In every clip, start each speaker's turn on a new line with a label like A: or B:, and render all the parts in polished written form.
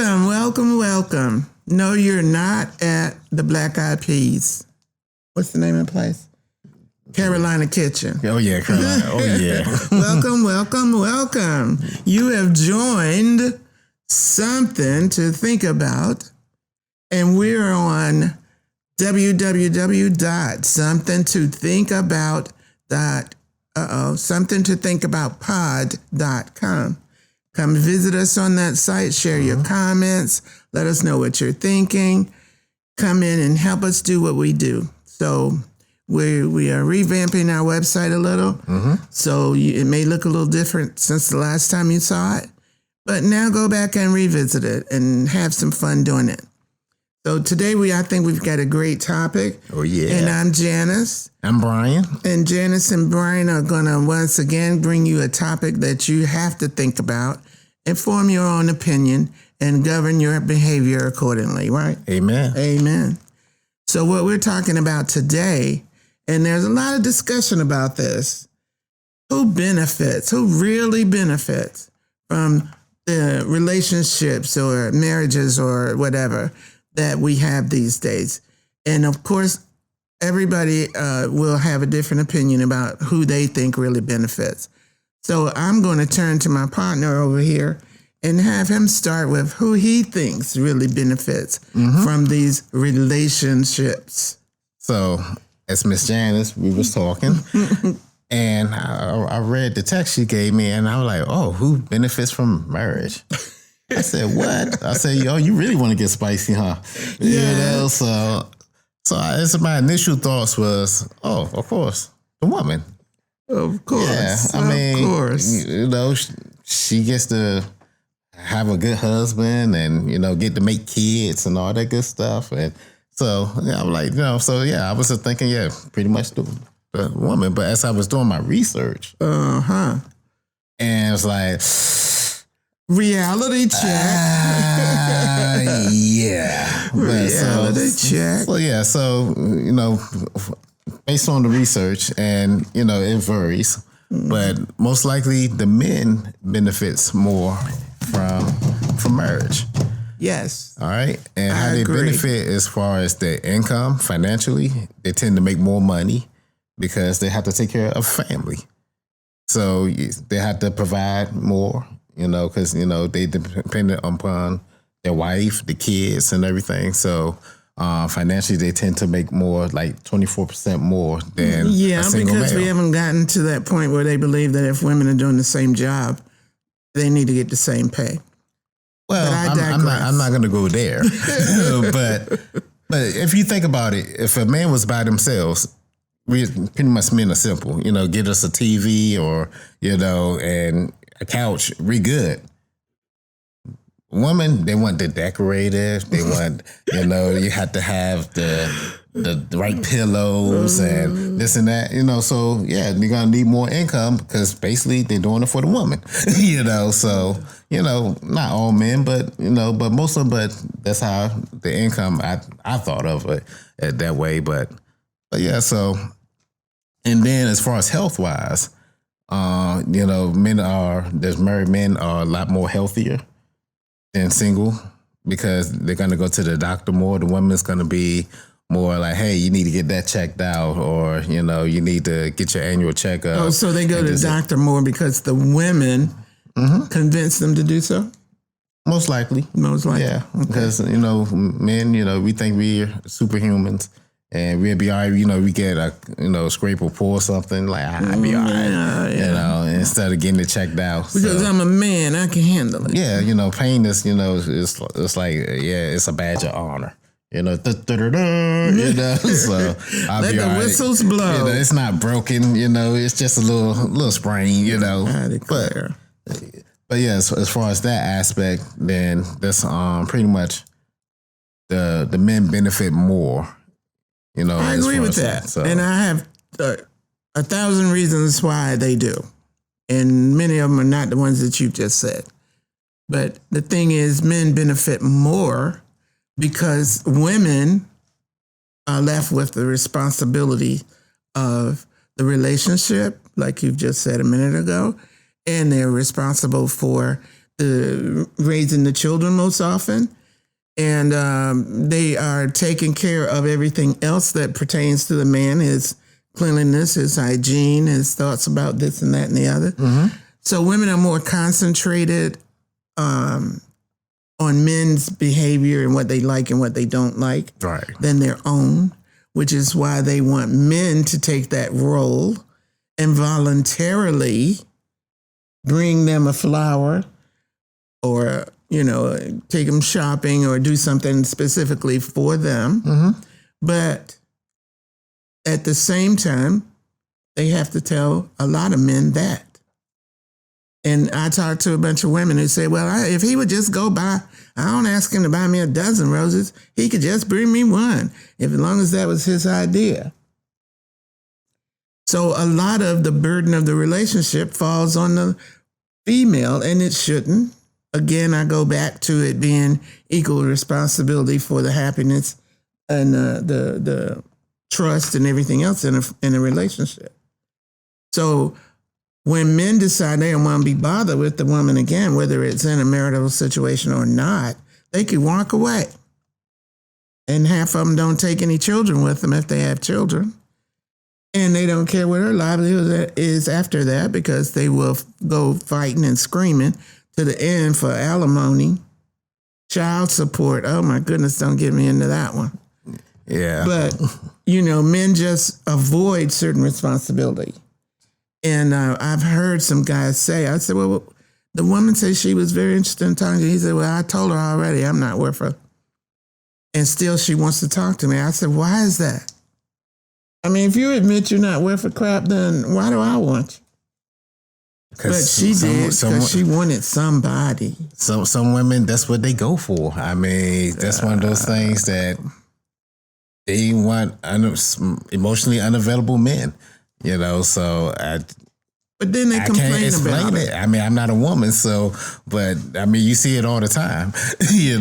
A: Welcome. No, you're not at the Black Eyed Peas. What's the name of the place? Carolina Kitchen.
B: Oh, yeah, Carolina. Oh, yeah.
A: Welcome. You have joined Something to Think About, and we're on somethingtothinkaboutthinkaboutthinkabouttpod.com. Come visit us on that site, share your comments, let us know what you're thinking. Come in and help us do what we do. So we are revamping our website a little. So it may look a little different since the last time you saw it, but now go back and revisit it and have some fun doing it. So today I think we've got a great topic.
B: Oh, yeah.
A: And I'm Janice.
B: I'm Brian.
A: And Janice and Brian are going to once again bring you a topic that you have to think about and form your own opinion and govern your behavior accordingly, right?
B: Amen.
A: So what we're talking about today, and there's a lot of discussion about this, who really benefits from the relationships or marriages or whatever that we have these days. And of course, everybody will have a different opinion about who they think really benefits. So I'm going to turn to my partner over here and have him start with who he thinks really benefits from these relationships.
B: So, as Miss Janice, we was talking, and I read the text she gave me, and I was like, oh, who benefits from marriage? I said, what? I said, yo, you really want to get spicy, huh?
A: Yeah.
B: You know, so my initial thoughts was, oh, of course, the woman.
A: Of course.
B: Yeah, I mean, of course. You know, she gets to have a good husband and, you know, get to make kids and all that good stuff. And so, yeah, I'm like, you know, so yeah, I was just thinking, yeah, pretty much the woman. But as I was doing my research, and it's like,
A: reality check.
B: Yeah.
A: Reality check.
B: So, yeah. So, you know, based on the research, and, you know, it varies, but most likely the men benefits more from marriage.
A: Yes.
B: All right. And how they benefit as far as their income financially, they tend to make more money because they have to take care of family. So they have to provide more. You know, because, you know, they dependent upon their wife, the kids, and everything. So financially, they tend to make more, like 24% more than a single
A: because
B: male.
A: we haven't gotten to that point where they believe that if women are doing the same job, they need to get the same pay.
B: Well, I'm not going to go there. but if you think about it, if a man was by themselves, we pretty much men are simple. You know, get us a TV or, you know, and a couch, we good. Women, they want the decorative. They want, you know, you have to have the right pillows and this and that, you know. So, yeah, you're going to need more income because basically they're doing it for the woman, you know. So, you know, not all men, but, you know, but most of them, but that's how the income, I thought of it that way. But yeah, so, and then as far as health-wise, you know, there's married men are a lot more healthier than single because they're going to go to the doctor more. The woman's going to be more like, hey, you need to get that checked out, or, you know, you need to get your annual checkup.
A: Oh, so they go to the doctor more because the women convince them to do so?
B: Most likely. Yeah, because, you know, men, you know, we think we're superhumans. And we'll be all right, you know, we get a, you know, scrape or pull something, like, I'll be all right, you know, instead of getting it checked out.
A: Because I'm a man, I can handle it.
B: Yeah, you know, pain is, you know, it's like, yeah, it's a badge of honor. You know, you know, so I'll
A: let
B: be
A: the
B: all right.
A: whistles blow.
B: You know, it's not broken, you know, it's just a little sprain, you know. But yeah, so as far as that aspect, then that's pretty much the men benefit more. You know,
A: I agree with that. So. And I have 1,000 reasons why they do. And many of them are not the ones that you just said. But the thing is, men benefit more because women are left with the responsibility of the relationship, like you've just said a minute ago, and they're responsible for raising the children most often. And they are taking care of everything else that pertains to the man, his cleanliness, his hygiene, his thoughts about this and that and the other. Mm-hmm. So women are more concentrated on men's behavior and what they like and what they don't like than their own, which is why they want men to take that role and voluntarily bring them a flower or, take them shopping or do something specifically for them. Mm-hmm. But at the same time, they have to tell a lot of men that. And I talked to a bunch of women who say, well, if he would just go buy, I don't ask him to buy me a dozen roses. He could just bring me one, as long as that was his idea. So a lot of the burden of the relationship falls on the female, and it shouldn't. Again, I go back to it being equal responsibility for the happiness and the trust and everything else in a relationship. So when men decide they don't want to be bothered with the woman again, whether it's in a marital situation or not, they can walk away. And half of them don't take any children with them if they have children. And they don't care what her livelihood is after that, because they will go fighting and screaming to the end for alimony, child support. Oh my goodness, don't get me into that one.
B: Yeah.
A: But, men just avoid certain responsibility. And I've heard some guys say, I said, well, the woman said she was very interested in talking to you. He said, well, I told her already I'm not with her. And still she wants to talk to me. I said, why is that? I mean, if you admit you're not with her crap, then why do I want you? But she did because she wanted somebody.
B: Some women, that's what they go for. I mean, that's one of those things that they want emotionally unavailable men. So
A: but then they complain about it.
B: I mean, I'm not a woman, but I mean, you see it all the time. You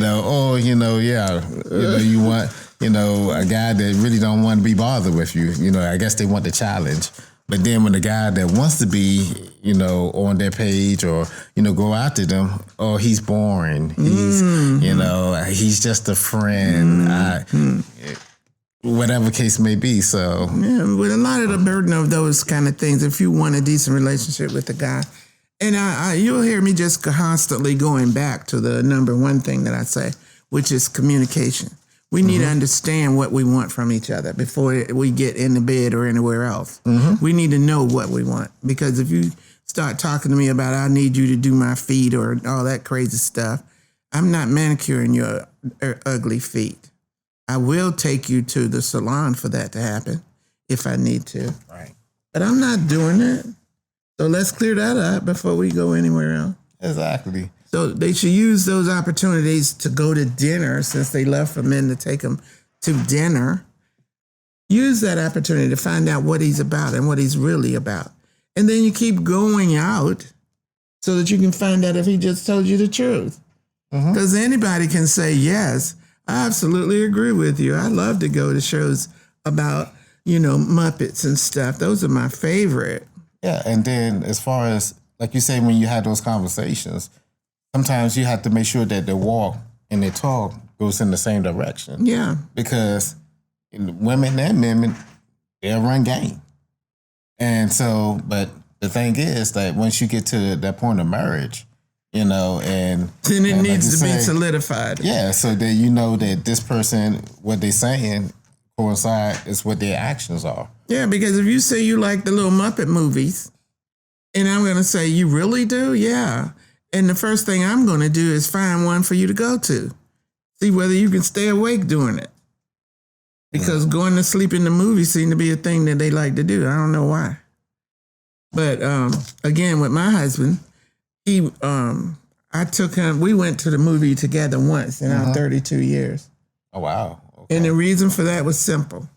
B: want, a guy that really don't want to be bothered with you. I guess they want the challenge. But then when the guy that wants to be, on their page or, go after them, oh, he's boring. He's, he's just a friend. Whatever case may be. So
A: yeah, with a lot of the burden of those kind of things, if you want a decent relationship with the guy, and you'll hear me just constantly going back to the number one thing that I say, which is communication. We need to understand what we want from each other before we get in the bed or anywhere else. We need to know what we want, because if you start talking to me about I need you to do my feet or all that crazy stuff, I'm not manicuring your ugly feet. I will take you to the salon for that to happen if I need to.
B: Right.
A: But I'm not doing it. So let's clear that up before we go anywhere else.
B: Exactly.
A: So they should use those opportunities to go to dinner, since they love for men to take them to dinner. Use that opportunity to find out what he's about and what he's really about. And then you keep going out so that you can find out if he just told you the truth. Because anybody can say, yes, I absolutely agree with you. I love to go to shows about, Muppets and stuff. Those are my favorite.
B: Yeah, and then as far as, like you say, when you had those conversations, sometimes you have to make sure that their walk and their talk goes in the same direction.
A: Yeah.
B: Because women and men, they'll run game. And so, but the thing is that once you get to that point of marriage, and then it
A: needs to be solidified.
B: Yeah, so that you know that this person, what they're saying coincide is what their actions are.
A: Yeah, because if you say you like the little Muppet movies, and I'm going to say, you really do? Yeah. And the first thing I'm going to do is find one for you to go to. See whether you can stay awake doing it. Because going to sleep in the movie seemed to be a thing that they like to do. I don't know why. But again, with my husband, I took him, we went to the movie together once in our 32 years.
B: Oh, wow. Okay.
A: And the reason for that was simple.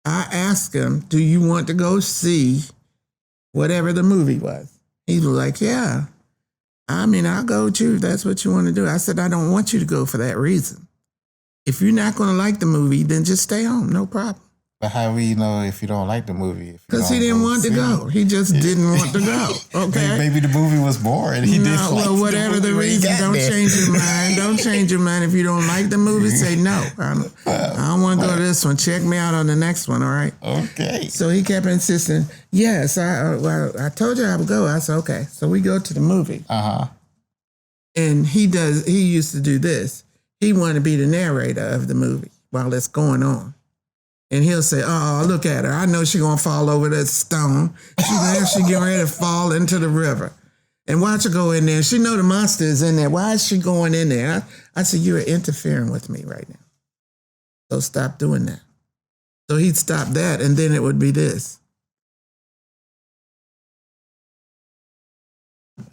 A: I asked him, do you want to go see whatever the movie was? He was like, yeah. I mean, I'll go with you if that's what you want to do. I said, I don't want you to go for that reason. If you're not going to like the movie, then just stay home. No problem.
B: But how we know if you don't like the movie?
A: Because he didn't want to go. He just didn't want to go. Okay.
B: Maybe the movie was boring. He didn't like
A: well, whatever the reason, don't change your mind. Don't change your mind. If you don't like the movie, say no. I don't want to go to this one. Check me out on the next one, all right?
B: Okay.
A: So he kept insisting, yes, I told you I would go. I said, okay. So we go to the movie.
B: Uh-huh.
A: And he used to do this. He wanted to be the narrator of the movie while it's going on. And he'll say, oh, look at her. I know she's going to fall over that stone. She's getting ready to fall into the river. And watch her go in there. She know the monster is in there. Why is she going in there? I said, you're interfering with me right now. So stop doing that. So he'd stop that, and then it would be this.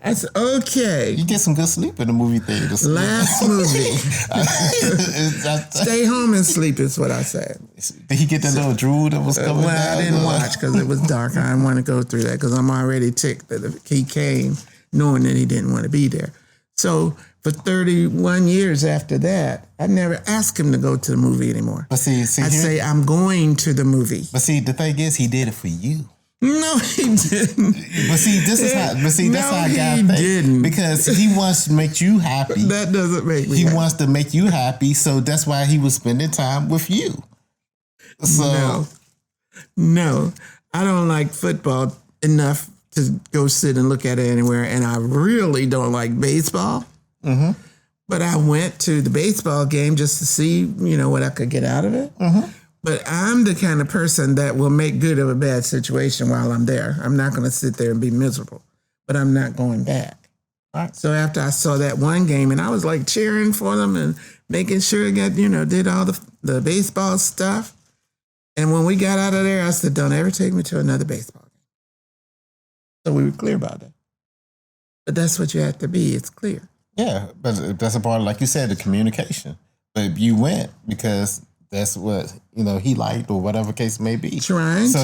A: I said, okay.
B: You get some good sleep in the movie theater.
A: Last movie. Stay home and sleep is what I said.
B: Did he get that little drool that was coming down?
A: I didn't watch because it was dark. I didn't want to go through that because I'm already ticked that he came knowing that he didn't want to be there. So for 31 years after that, I never asked him to go to the movie anymore.
B: But see,
A: I say, I'm going to the movie.
B: But see, the thing is, he did it for you.
A: No, he didn't.
B: But see, this is how. But see, that's how I got
A: he didn't.
B: Because he wants to make you happy.
A: That doesn't make me.
B: He
A: happy.
B: wants to make you happy, so that's why he was spending time with you. So
A: no, I don't like football enough to go sit and look at it anywhere, and I really don't like baseball.
B: Mm-hmm.
A: But I went to the baseball game just to see, what I could get out of it.
B: Mm-hmm.
A: But I'm the kind of person that will make good of a bad situation while I'm there. I'm not going to sit there and be miserable, but I'm not going back.
B: Right.
A: So after I saw that one game, and I was like cheering for them and making sure I got, did all the baseball stuff. And when we got out of there, I said, don't ever take me to another baseball game. So we were clear about that. But that's what you have to be. It's clear.
B: Yeah, but that's a part of, like you said, the communication. But you went because that's what, he liked or whatever case may be. So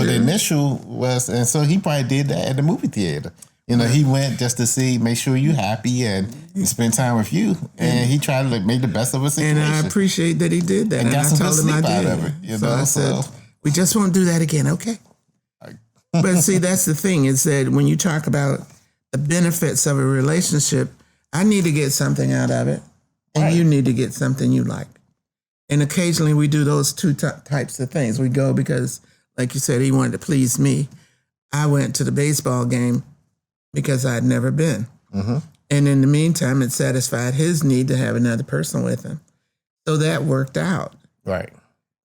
B: the initial was, and so he probably did that at the movie theater. He went just to see, make sure you happy and spend time with you. And he tried to make the best of a situation.
A: And I appreciate that he did that.
B: And got some
A: I told
B: good
A: him
B: sleep
A: I did.
B: out of it.
A: So I said, we just won't do that again, okay? But see, that's the thing, is that when you talk about the benefits of a relationship, I need to get something out of it, and you need to get something you like. And occasionally we do those two types of things. We go because, like you said, he wanted to please me. I went to the baseball game because I had never been.
B: Mm-hmm.
A: And in the meantime, it satisfied his need to have another person with him. So that worked out.
B: Right.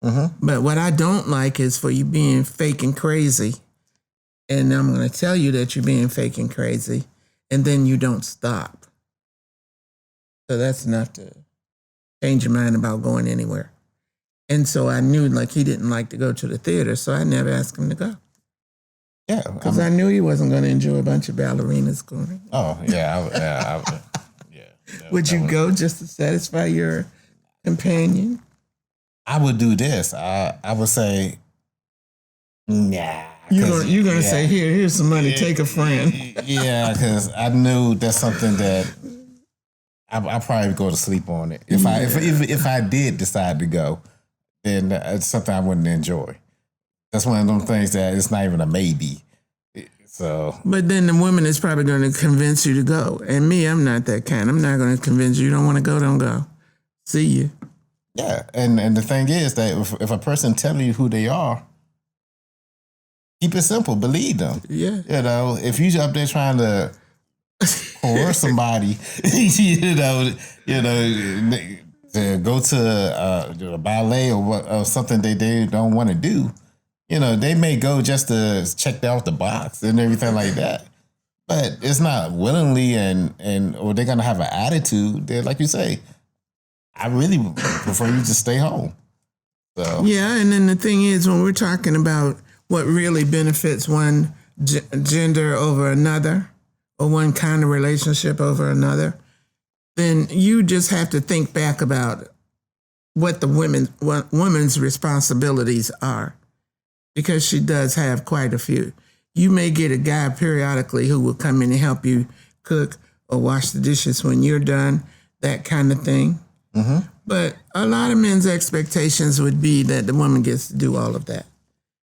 B: Mm-hmm.
A: But what I don't like is for you being fake and crazy. And I'm going to tell you that you're being fake and crazy. And then you don't stop. So that's enough to change your mind about going anywhere. And so I knew he didn't like to go to the theater, so I never asked him to go.
B: Yeah.
A: Because I knew he wasn't going to enjoy a bunch of ballerinas going.
B: Oh, yeah.
A: Would you go just to satisfy your companion?
B: I would do this. I would say, nah.
A: You're gonna say, here's some money, take a friend.
B: Yeah, because I knew that's something that I probably go to sleep on it. If I did decide to go, then it's something I wouldn't enjoy. That's one of them things that it's not even a maybe. So,
A: but then the woman is probably going to convince you to go. And me, I'm not that kind. I'm not going to convince you. You don't want to go, don't go. See you.
B: Yeah, and the thing is that if a person telling you who they are, keep it simple. Believe them.
A: Yeah.
B: If you up there trying to coerce somebody, to go to a ballet or something they don't want to do, they may go just to check out the box and everything like that. But it's not willingly or they're gonna have an attitude. They're like you say, I really prefer you to stay home. So
A: yeah, and then the thing is, when we're talking about what really benefits one gender over another, or one kind of relationship over another, then you just have to think back about what woman's responsibilities are, because she does have quite a few. You may get a guy periodically who will come in and help you cook or wash the dishes when you're done, that kind of thing.
B: Mm-hmm.
A: But a lot of men's expectations would be that the woman gets to do all of that.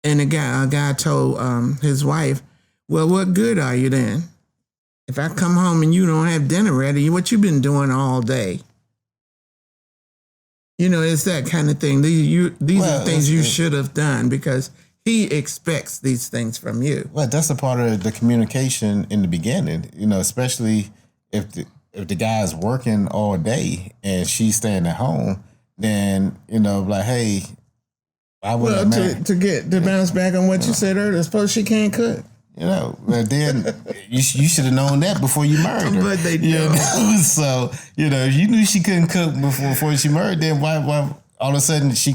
A: And a guy told his wife, well, what good are you then? If I come home and you don't have dinner ready, what you been doing all day? You know, it's that kind of thing. These are the things you should have done because he expects these things from you.
B: Well, that's a part of the communication in the beginning, you know, especially if the guy's working all day and she's staying at home, then, you know, like, hey, I would
A: to bounce back on what you said earlier, suppose she can't cook.
B: You know, but then you should have known that before you married her.
A: But they don't.
B: You know? So, you know, if you knew she couldn't cook before she married, then why all of a sudden she'd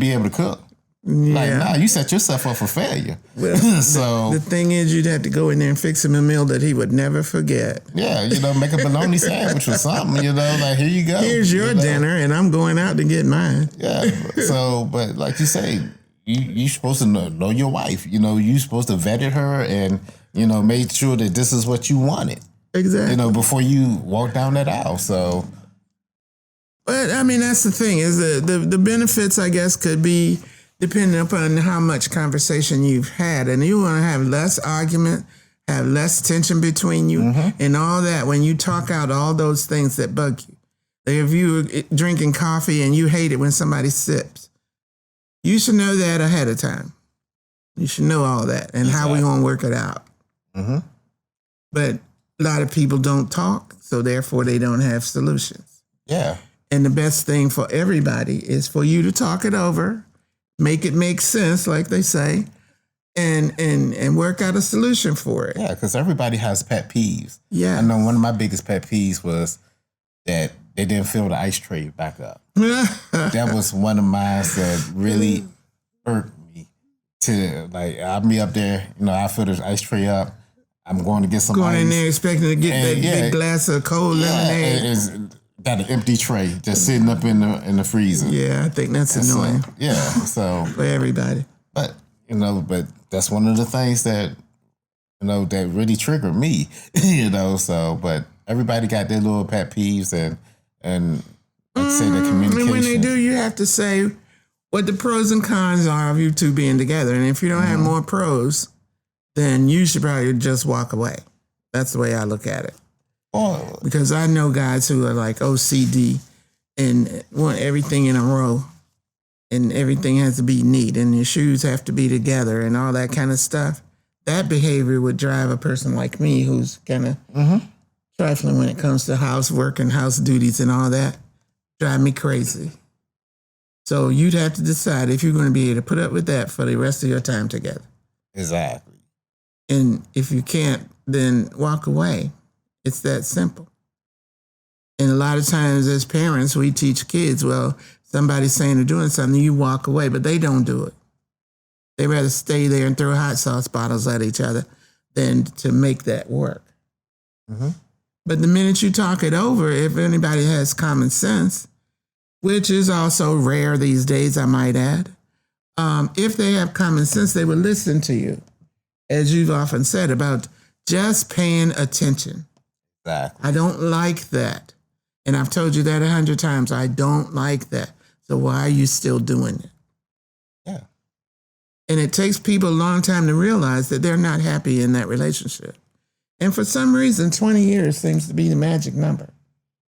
B: be able to cook? Yeah. Like, nah, you set yourself up for failure.
A: Well, so the thing is, you'd have to go in there and fix him a meal that he would never forget.
B: Yeah, you know, make a bologna sandwich or something, you know, like, here you go.
A: Here's your dinner, and I'm going out to get mine.
B: Yeah, so, but like you say, you're supposed to know your wife. You know, you're supposed to vet her and, you know, make sure that this is what you wanted.
A: Exactly.
B: You know, before you walk down that aisle, so.
A: But, I mean, that's the thing, is the benefits, I guess, could be depending upon how much conversation you've had. And you want to have less argument, have less tension between you, and all that when you talk out all those things that bug you. Like if you're drinking coffee and you hate it when somebody sips, you should know that ahead of time. You should know all that and how we're going to work it out. But a lot of people don't talk, so therefore they don't have solutions.
B: Yeah.
A: And the best thing for everybody is for you to talk it over, make it make sense, like they say, and work out a solution for it.
B: Yeah, because everybody has pet peeves.
A: Yeah.
B: I know one of my biggest pet peeves was that they didn't fill the ice tray back up. That was one of mine that really hurt me. To like, I'll be up there, you know, I fill the ice tray up. I'm going to get some ice.
A: Going in there expecting to get that big glass of cold lemonade.
B: It's got an empty tray just sitting up in the freezer.
A: Yeah, I think that's annoying.
B: So
A: for everybody.
B: But you know, that's one of the things that, you know, that really triggered me. You know, so but everybody got their little pet peeves and like say the communication.
A: And when they do, you have to say what the pros and cons are of you two being together. And if you don't have more pros, then you should probably just walk away. That's the way I look at it.
B: Oh.
A: Because I know guys who are like OCD and want everything in a row and everything has to be neat and your shoes have to be together and all that kind of stuff. That behavior would drive a person like me who's kind of trifling when it comes to housework and house duties and all that. Drive me crazy. So you'd have to decide if you're going to be able to put up with that for the rest of your time together.
B: Exactly.
A: And if you can't, then walk away. It's that simple. And a lot of times as parents, we teach kids, well, somebody's saying they're doing something, you walk away, but they don't do it. They rather stay there and throw hot sauce bottles at each other than to make that work. But the minute you talk it over, if anybody has common sense, which is also rare these days, I might add, if they have common sense, they will listen to you. As you've often said about just paying attention.
B: Exactly.
A: I don't like that. And I've told you that 100 times. I don't like that. So why are you still doing it?
B: Yeah.
A: And it takes people a long time to realize that they're not happy in that relationship. And for some reason, 20 years seems to be the magic number.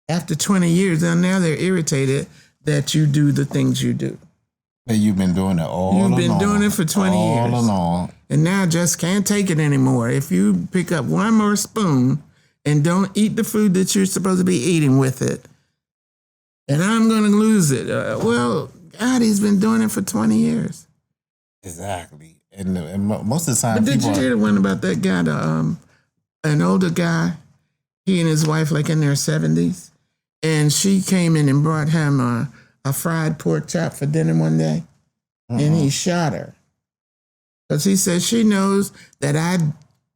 A: After 20 years, now they're irritated that you do the things you do.
B: You've been doing it all along. You've been
A: doing it for 20 years.
B: All along.
A: And now just can't take it anymore. If you pick up one more spoon and don't eat the food that you're supposed to be eating with it, and I'm going to lose it. Well, God, he's been doing it for 20 years.
B: Exactly. And most of the time,
A: but did you hear the one about that guy, an older guy, he and his wife like in their 70s, and she came in and brought him a fried pork chop for dinner one day, and he shot her. Because he said she knows that I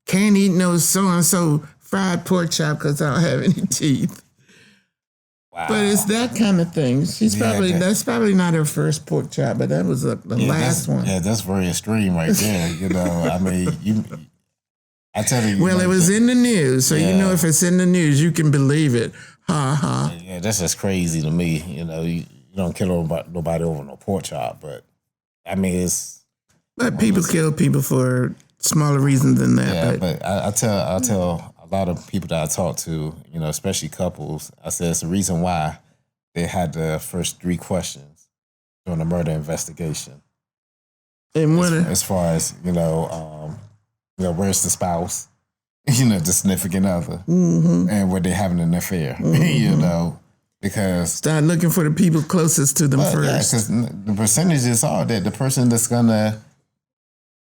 A: can't eat no so-and-so fried pork chop because I don't have any teeth. Wow. But it's that kind of thing. That's probably not her first pork chop, but that was the last one.
B: Yeah, that's very extreme right there. You know, I mean, I tell you.
A: Well, it was in the news, so you know if it's in the news, you can believe it. Ha ha.
B: Yeah, that's just crazy to me. You know, you don't kill nobody over no pork chop, but I mean, it's.
A: But people kill people for smaller reasons than that.
B: Yeah, but I tell a lot of people that I talk to, especially couples, I said it's the reason why they had the first 3 questions during the murder investigation.
A: And
B: as far as where's the spouse, the significant other, and were they having an affair, because
A: start looking for the people closest to them first.
B: Yeah, because the percentages are that the person that's gonna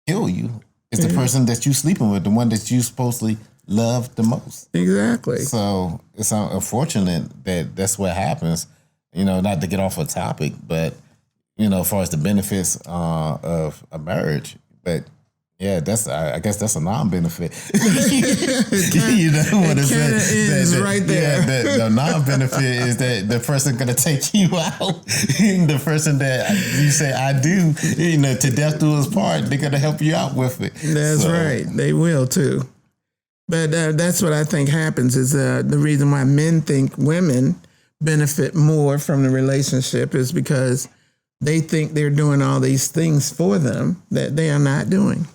B: kill you is the person that you sleeping with, the one that you supposedly love the most.
A: Exactly.
B: So it's unfortunate that that's what happens. Not to get off a topic, but as far as the benefits of a marriage, but yeah, I guess that's a non-benefit. You know what I'm saying?
A: Right there.
B: Yeah, the non-benefit is that the person gonna take you out. The person that you say I do, to death do us part, they're gonna help you out with it.
A: That's right. They will too. But that's what I think happens is the reason why men think women benefit more from the relationship is because they think they're doing all these things for them that they are not doing.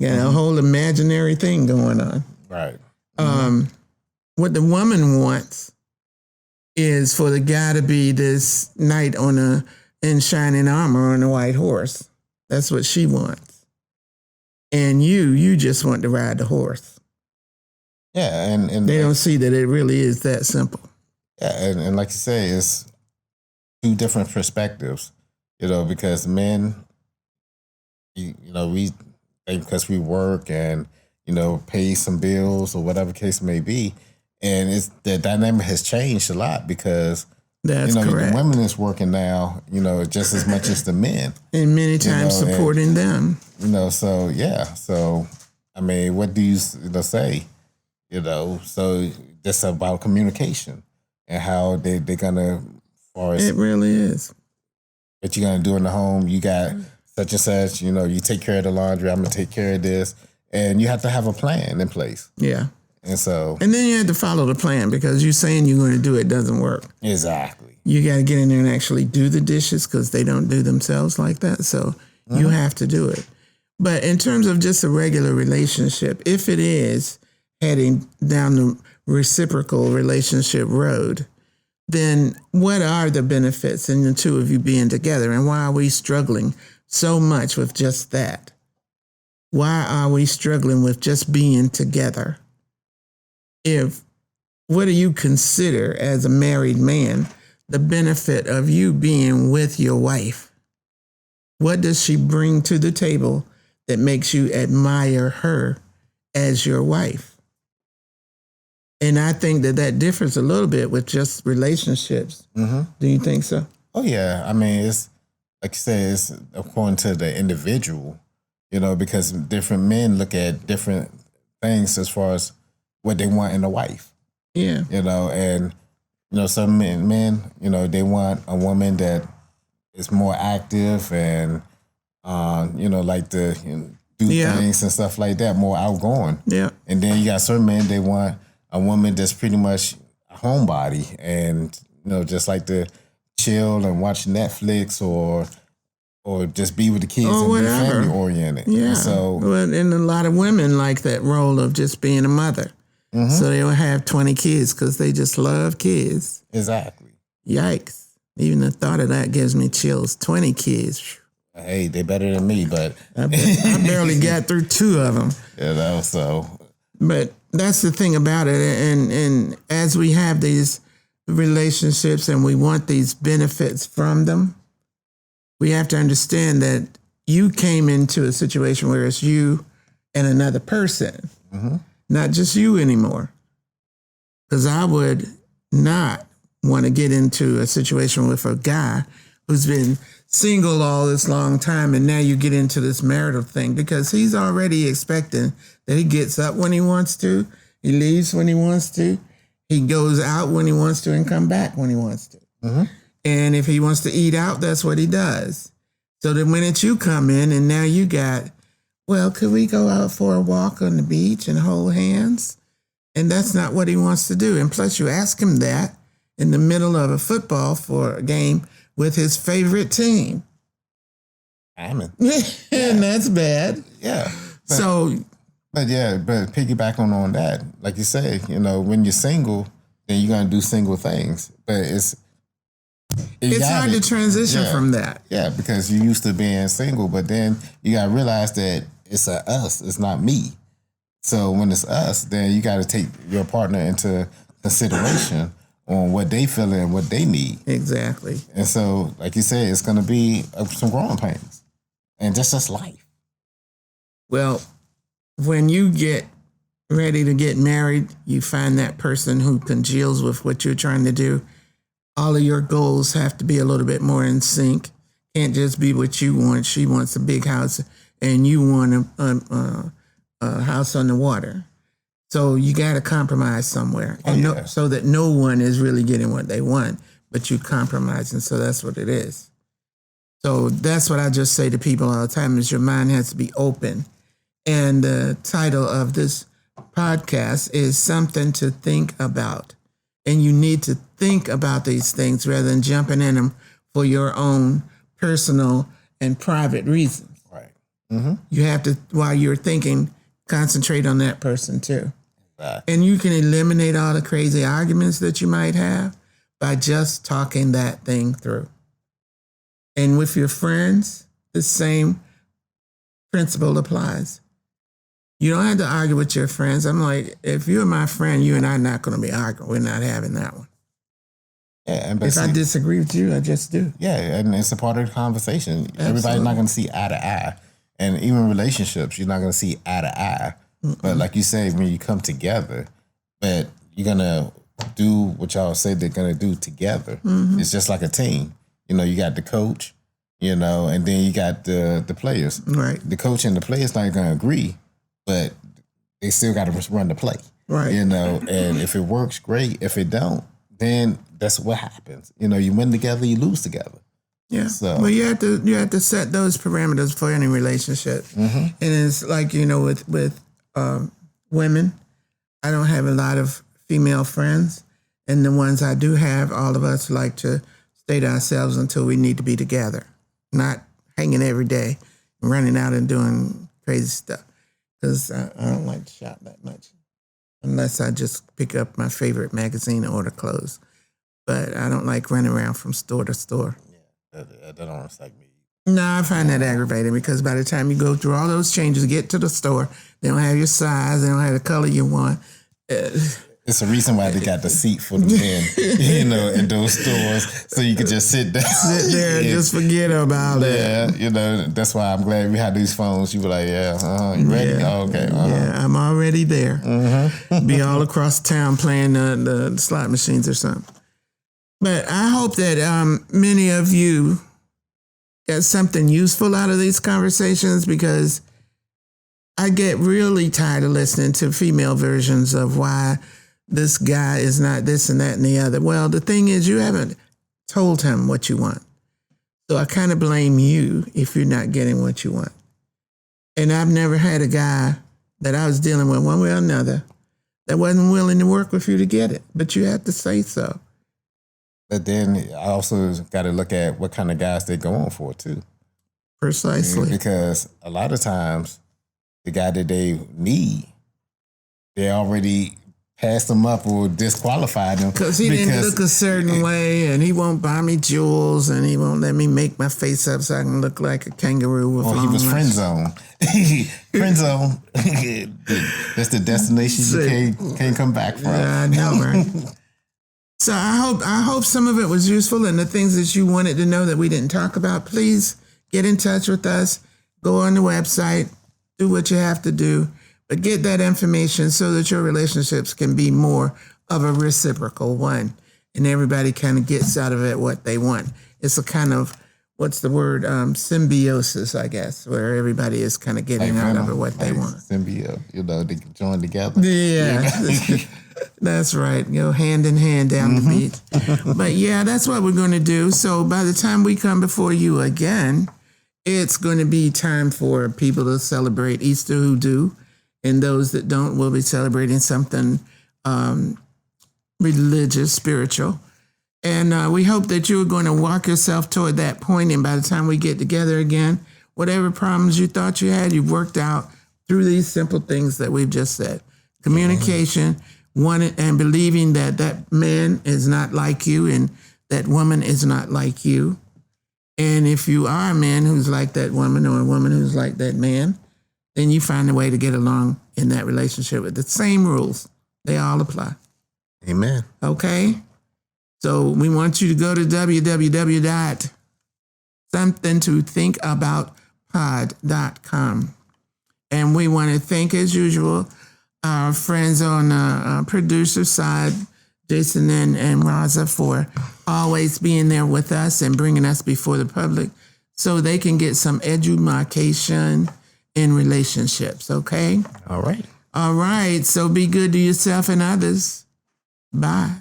A: A whole imaginary thing going on.
B: Right.
A: What the woman wants is for the guy to be this knight in shining armor on a white horse. That's what she wants. And you just want to ride the horse.
B: Yeah, and
A: they don't see that it really is that simple.
B: Yeah, and like you say, it's 2 different perspectives, because men, we because we work and pay some bills or whatever case may be, and it's the dynamic has changed a lot because
A: that's correct.
B: The women is working now, just as much as the men,
A: and many times supporting them.
B: So yeah, so I mean, what do you say? So it's about communication and how they're gonna, as far as
A: it really is.
B: What you're gonna do in the home, you got such and such, you take care of the laundry, I'm gonna take care of this. And you have to have a plan in place.
A: Yeah.
B: And
A: then you have to follow the plan because you saying you're going to do it doesn't work.
B: Exactly.
A: You got to get in there and actually do the dishes because they don't do themselves like that. So you have to do it. But in terms of just a regular relationship, if it is heading down the reciprocal relationship road, then what are the benefits in the 2 of you being together? And why are we struggling so much with just that? Why are we struggling with just being together? What do you consider as a married man the benefit of you being with your wife? What does she bring to the table that makes you admire her as your wife? And I think that differs a little bit with just relationships. Mm-hmm. Do you think so?
B: Oh, yeah. I mean, it's like you say, it's according to the individual, because different men look at different things as far as what they want in a wife.
A: Yeah.
B: And, some men, they want a woman that is more active and, like to do things and stuff like that, more outgoing.
A: Yeah.
B: And then you got certain men, they want a woman that's pretty much a homebody and, just like to chill and watch Netflix or just be with the kids and be family oriented.
A: Yeah. And a lot of women like that role of just being a mother. Mm-hmm. So they'll have 20 kids because they just love kids.
B: Exactly.
A: Yikes. Even the thought of that gives me chills. 20 kids.
B: Hey, they're better than me, but
A: I barely got through 2 of them.
B: So.
A: But that's the thing about it. And as we have these relationships and we want these benefits from them, we have to understand that you came into a situation where it's you and another person, not just you anymore. Because I would not want to get into a situation with a guy who's been single all this long time and now you get into this marital thing because he's already expecting that he gets up when he wants to, he leaves when he wants to, he goes out when he wants to and come back when he wants to. Mm-hmm. And if he wants to eat out, that's what he does. So the minute you come in and now you got, well, could we go out for a walk on the beach and hold hands? And that's not what he wants to do. And plus you ask him that in the middle of a football for a game with his favorite team.
B: Amen.
A: And that's bad.
B: Yeah.
A: But
B: Piggyback on that, like you say, when you're single, then you're gonna do single things. But it's
A: hard to transition from that.
B: Yeah, because you used to being single, but then you gotta realize that it's a us, it's not me. So when it's us, then you gotta take your partner into consideration on what they feel and what they need.
A: Exactly.
B: And so, like you said, it's gonna be some growing pains. And just life.
A: Well, when you get ready to get married, you find that person who congeals with what you're trying to do. All of your goals have to be a little bit more in sync. Can't just be what you want. She wants a big house and you want a house on the water. So you got to compromise somewhere. So that no one is really getting what they want, but you compromise. And so that's what it is. So that's what I just say to people all the time is your mind has to be open. And the title of this podcast is Something to Think About. And you need to think about these things rather than jumping in them for your own personal and private reasons.
B: Right. Mm-hmm.
A: You have to, while you're thinking, concentrate on that person too. Right. And you can eliminate all the crazy arguments that you might have by just talking that thing through. And with your friends, the same principle applies. You don't have to argue with your friends. I'm like, if you're my friend, you and I are not going to be arguing. We're not having that one.
B: Yeah,
A: if I disagree with you, I just do.
B: Yeah, and it's a part of the conversation. Absolutely. Everybody's not going to see eye to eye. And even relationships, you're not going to see eye to eye. Mm-mm. But like you say, when you come together, but you're going to do what y'all say they're going to do together. Mm-hmm. It's just like a team. You got the coach, and then you got the players.
A: Right.
B: The coach and the players not going to agree, but they still got to run the play.
A: Right.
B: And if it works, great. If it don't, then that's what happens. You win together, you lose together.
A: Yeah.
B: So,
A: well, you have to set those parameters for any relationship. Mm-hmm. And it's like, with women, I don't have a lot of female friends. And the ones I do have, all of us like to stay to ourselves until we need to be together. Not hanging every day, running out and doing crazy stuff. Because I don't like to shop that much. Unless I just pick up my favorite magazine and order clothes. But I don't like running around from store to store.
B: Yeah, that don't excite me.
A: No, I find that aggravating because by the time you go through all those changes, get to the store, they don't have your size, they don't have the color you want.
B: It's a reason why they got the seat for the men, in those stores, so you could just sit down.
A: Sit there and just forget about it.
B: Yeah, that's why I'm glad we had these phones. You were like, you ready?
A: Yeah.
B: Oh, okay.
A: Yeah, I'm already there. Mm-hmm. Be all across town playing the slot machines or something. But I hope that many of you got something useful out of these conversations because I get really tired of listening to female versions of why this guy is not this and that and the other. Well, the thing is, you haven't told him what you want. So I kind of blame you if you're not getting what you want. And I've never had a guy that I was dealing with one way or another that wasn't willing to work with you to get it. But you have to say so.
B: But then I also got to look at what kind of guys they're going for, too.
A: Precisely.
B: Because a lot of times, the guy that they need, they already passed them up or disqualified them.
A: Because he didn't look a certain way, and he won't buy me jewels, and he won't let me make my face up so I can look like a kangaroo with long
B: he was
A: legs.
B: friend zone. Friend zone. That's the destination you can't come back from.
A: Yeah, I know, right? So I hope some of it was useful, and the things that you wanted to know that we didn't talk about, please get in touch with us. Go on the website, do what you have to do, but get that information so that your relationships can be more of a reciprocal one, and everybody kind of gets out of it what they want. It's a kind of, what's the word, symbiosis, I guess, where everybody is kind of getting out of it what they want.
B: Symbiote, they can join together.
A: Yeah. That's right. Hand in hand down the beach. But yeah, that's what we're going to do. So by the time we come before you again, it's going to be time for people to celebrate Easter who do. And those that don't will be celebrating something religious, spiritual. And we hope that you're going to walk yourself toward that point. And by the time we get together again, whatever problems you thought you had, you've worked out through these simple things that we've just said. Communication, and believing that that man is not like you and that woman is not like you. And if you are a man who's like that woman or a woman who's like that man, then you find a way to get along in that relationship with the same rules. They all apply.
B: Amen.
A: Okay? So we want you to go to www.somethingtothinkaboutkpod.com. And we want to thank, as usual, our friends on the producer side, Jason and Raza, for always being there with us and bringing us before the public so they can get some edumacation in relationships, okay?
B: All right.
A: All right. So be good to yourself and others. Bye.